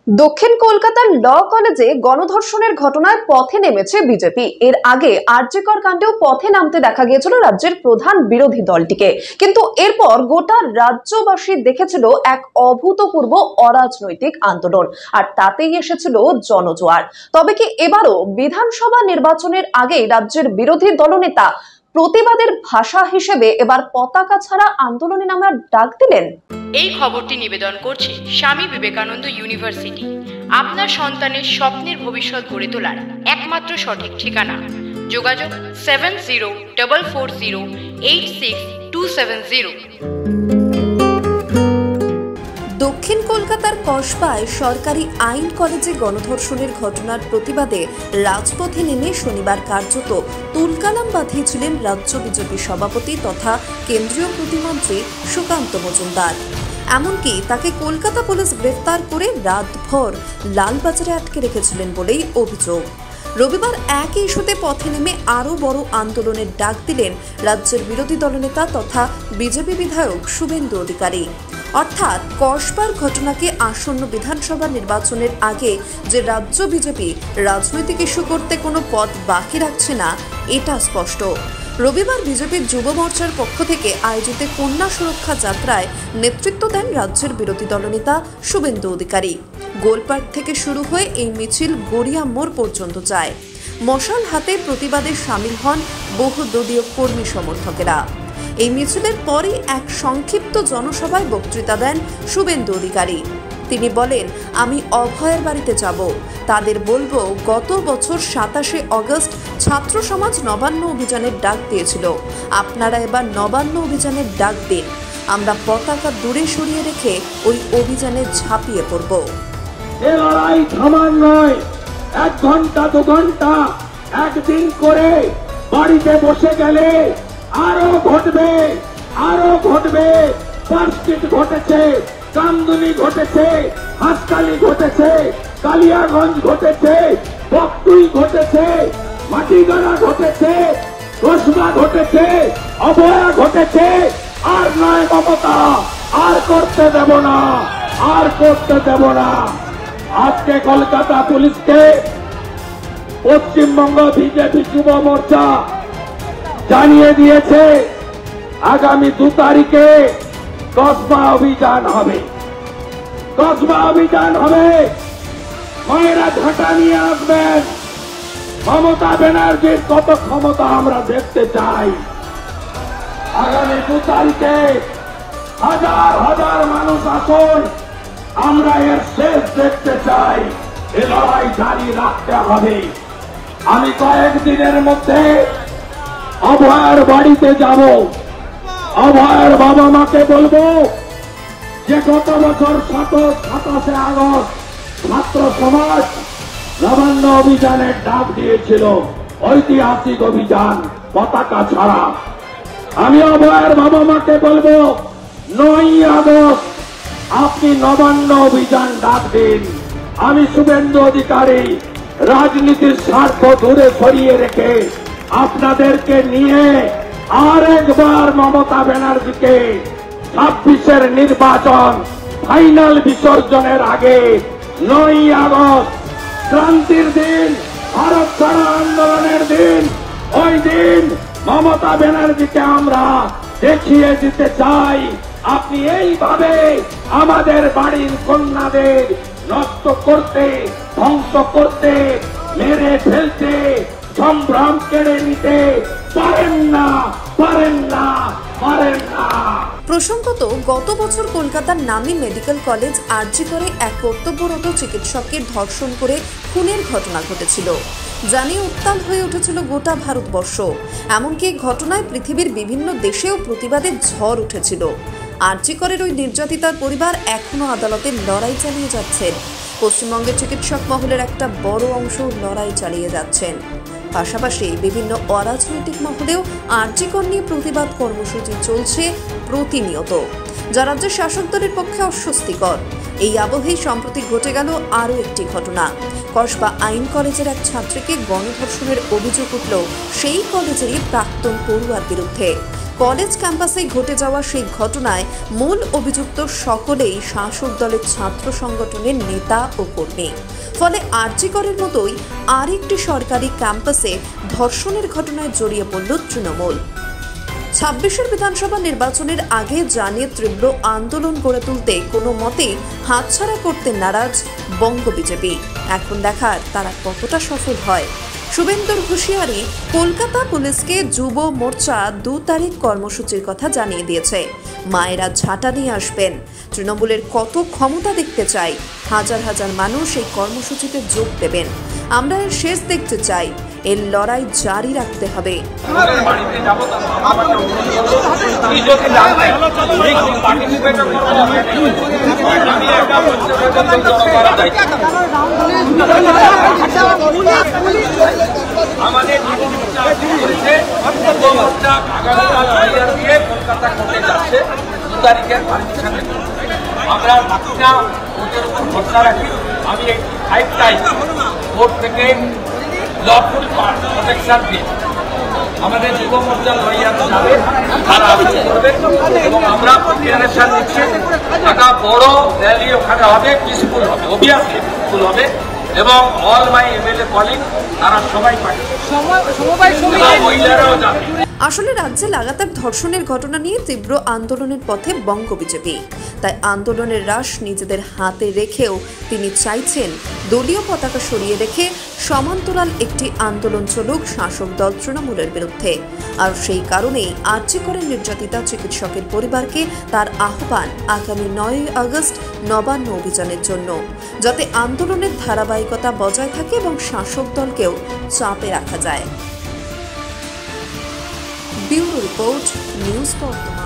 দক্ষিণ কলকাতার ল কলেজে গণধর্ষণের ঘটনায় পথে নেমেছে বিজেপি। এর আগে আরজিকর কাণ্ডেও পথে নামতে দেখা গিয়েছিল রাজ্যের প্রধান বিরোধী দলটিকে, কিন্তু এরপর গোটা রাজ্যবাসী দেখেছিল এক অভূতপূর্ব অরাজনৈতিক আন্দোলন, আর তাতেই এসেছিল জনজোয়ার। তবে কি এবারও বিধানসভা নির্বাচনের আগে রাজ্যের বিরোধী দলনেতা প্রতিবাদের ভাষা হিসেবে এবার পতাকা ছাড়া আন্দোলনে নামার ডাক দিলেন? এই খবরটি নিবেদন করছে স্বামী বিবেকানন্দ ইউনিভার্সিটি। আপনার সন্তানের স্বপ্নের ভবিষ্যৎ গড়ে তোলার একমাত্র সঠিক ঠিকানা। যোগাযোগ 7044086270। দক্ষিণ কলকাতার কসবায় সরকারি আইন কলেজে গণধর্ষণের ঘটনার প্রতিবাদে রাজপথে নেমে শনিবার কার্যত তুলকালাম বাঁধিয়েছিলেন রাজ্য বিজেপি সভাপতি তথা কেন্দ্রীয় প্রতিমন্ত্রী সুকান্ত মজুমদার। এমনকি তাকে কলকাতা পুলিশ গ্রেফতার করে রাতভর লালবাজারে আটকে রেখেছিলেন বলেই অভিযোগ। রবিবার একই ইস্যুতে পথে নেমে আরও বড় আন্দোলনের ডাক দিলেন রাজ্যের বিরোধী দলনেতা তথা বিজেপি বিধায়ক শুভেন্দু অধিকারী। অর্থাৎ কসবার ঘটনাকে আসন্ন বিধানসভা নির্বাচনের আগে যে রাজ্য বিজেপি রাজনৈতিক ইস্যু করতে কোনো পথ বাকি রাখছে না, এটা স্পষ্ট। রবিবার বিজেপির যুব মোর্চার পক্ষ থেকে আয়োজিত কন্যা সুরক্ষা যাত্রায় নেতৃত্ব দেন রাজ্যের বিরোধী দলনেতা শুভেন্দু অধিকারী। গোলপার্ক থেকে শুরু হয়ে এই মিছিল গড়িয়া মোড় পর্যন্ত যায়। মশাল হাতে প্রতিবাদে সামিল হন বহু দলীয় কর্মী সমর্থকেরা। এই মিছিলের পরই এক সংক্ষিপ্ত জনসভায় বক্তৃতা দেন শুভেন্দু অধিকারী। তিনি বলেন, আমি অভয়ের বাড়িতে যাব, তাদের বলবো গত বছর 27শে অগস্ট ছাত্র সমাজ নবান্ন অভিযানের ডাক দিয়েছিল, আপনারা এবার নবান্ন অভিযানের ডাক দিন, আমরা পতাকা দূরে সরিয়ে রেখে ওই অভিযানে ঝাঁপিয়ে পড়ব। এ লড়াই থামার নয়, 1 ঘন্টা 2 ঘন্টা একদিন করে বাড়িতে বসে গেলে আরো ঘটবে, আরো ঘটবে। পার্কস্ট্রিট ঘটেছে, কামদুনি ঘটেছে, হাসকালি ঘটেছে, কালিয়াগঞ্জ ঘটেছে, বকটুই ঘটেছে, মাটিগাড়া ঘটেছে, কসবা ঘটেছে, অভয়া ঘটেছে। আর নয় মমতা, আর করতে দেব না, আর করতে দেব না। আজকে কলকাতা পুলিশকে পশ্চিমবঙ্গ বিজেপি যুব মোর্চা জানিয়ে দিয়েছে আগামী 2 তারিখে কসবা অভিযান হবে, কসবা অভিযান হবে। মায়েরা ঝাঁটা নিয়ে আসবেন। মমতা ব্যানার্জির কত ক্ষমতা আমরা দেখতে চাই। আগামী 2 তারিখে হাজার হাজার মানুষ আসুন, আমরা এর শেষ দেখতে চাই। এ লড়াই জারি রাখতে হবে। আমি কয়েকদিনের মধ্যে অভয়ের বাড়িতে যাব। অভয়ের বাবা মাকে বলবো যে গত বছর 27শে আগস্ট ছাত্র সমাজ নবান্ন অভিযানের ডাক দিয়েছিল, ঐতিহাসিক অভিযান পতাকা ছাড়া। আমি অভয়ের বাবা মাকে বলবো 9ই আগস্ট আপনি নবান্ন অভিযান ডাক দিন। আমি শুভেন্দু অধিকারী রাজনীতির স্বার্থ দূরে সরিয়ে রেখে আপনাদেরকে নিয়ে আর একবার মমতা ব্যানার্জিকে 26-এর নির্বাচন ফাইনাল বিসর্জনের আগে 9ই আগস্ট ক্রান্তির দিন, ভারত ছাড়ো আন্দোলনের দিন, ওই দিন মমতা ব্যানার্জিকে আমরা দেখিয়ে দিতে চাই আপনি এইভাবে আমাদের বাড়ির কন্যাদের নষ্ট করতে, ধ্বংস করতে, মেরে ফেলতে, সম্ভ্রম কেড়ে নিতে পারেন না, পারেন না, পারেন না। প্রসঙ্গত, গত বছর কলকাতার নামী মেডিকেল কলেজ আরজিকরে এক কর্তব্যরত চিকিৎসককে ধর্ষণ করে খুনের ঘটনা ঘটেছিল, জানিয়ে উত্তাল হয়ে উঠেছিল গোটা ভারতবর্ষ। এমনকি এই ঘটনায় পৃথিবীর বিভিন্ন দেশেও প্রতিবাদের ঝড় উঠেছিল। আরজিকরের ওই নির্যাতিতার পরিবার এখনো আদালতে লড়াই চালিয়ে যাচ্ছেন। পশ্চিমবঙ্গের চিকিৎসক মহলের একটা বড় অংশ লড়াই চালিয়ে যাচ্ছেন। পাশাপাশি বিভিন্ন অরাজনৈতিক মহলেও আরজিকর নিয়ে প্রতিবাদ কর্মসূচি চলছে প্রতিনিয়ত, যা রাজ্যের শাসক দলের পক্ষে অস্বস্তিকর। এই আবহেই সম্প্রতি ঘটে গেল আরও একটি ঘটনা। কসবা আইন কলেজের এক ছাত্রীকে গণধর্ষণের অভিযোগ উঠল সেই কলেজেরই প্রাক্তন পড়ুয়ার বিরুদ্ধে। কলেজ ক্যাম্পাসে ঘটে যাওয়া সেই ঘটনায় মূল অভিযুক্ত সকলেই শাসক দলের ছাত্র সংগঠনের নেতা ও কর্মী। ফলে আরজি করের মতোই আরেকটি সরকারি ক্যাম্পাসে ধর্ষণের ঘটনায় জড়িয়ে পড়ল তৃণমূল। 26 বিধানসভা নির্বাচনের আগে জানিয়ে তীব্র আন্দোলন গড়ে তুলতে কোনো মতে হাতছাড়া করতে নারাজ বঙ্গ বিজেপি। এখন দেখার তারা কতটা সফল হয়। শুভেন্দুর হুঁশিয়ারি, কলকাতা পুলিশকে যুব মোর্চা 2 তারিখ কর্মসূচির কথা জানিয়ে দিয়েছে। মায়েরা ঝাঁটা নিয়ে আসবেন। তৃণমূলের কত ক্ষমতা দেখতে চাই। হাজার হাজার মানুষ এই কর্মসূচিতে যোগ দেবেন। আমরা এর শেষ দেখতে চাই। এর লড়াই জারি রাখতে হবে। আমাদের কলকাতা কোর্টে যাচ্ছে 2 তারিখের পারমিশনের। আমরা বাকিটা কোর্টের উপর ভরসা রাখি। আমি এই 5 টাইম কোর্ট থেকে লফুল প্রোটেকশন দিই। আমাদের যুব মোর্চা লড়াইয়ারা যাবে, তারা আপিল করবে এবং আমরা প্রতিনিধিত্ব দিচ্ছি। একটা বড় র্যালি ওখানে হবে, পিসফুল হবে, অবভিয়াসলি পিসফুল হবে এবং অল মাই এমএলএ কলিগ তারা সবাই পাবে, মহিলারাও যাবে। আসলে রাজ্যে লাগাতার ধর্ষণের ঘটনা নিয়ে তীব্র আন্দোলনের পথে বঙ্গ বিজেপি। তাই আন্দোলনের রাশ নিজেদের হাতে রেখেও তিনি চাইছেন দলীয় পতাকা সরিয়ে রেখে সমান্তরাল একটি আন্দোলন চলুক শাসক দল তৃণমূলের বিরুদ্ধে। আর সেই কারণেই আরজি করের নির্যাতিতা চিকিৎসকের পরিবারকে তার আহ্বান আগামী 9 আগস্ট নবান্ন অভিযানের জন্য, যাতে আন্দোলনের ধারাবাহিকতা বজায় থাকে এবং শাসক দলকেও চাপে রাখা যায়। ব্যুরো রিপোর্ট, নিউজ বর্তমান।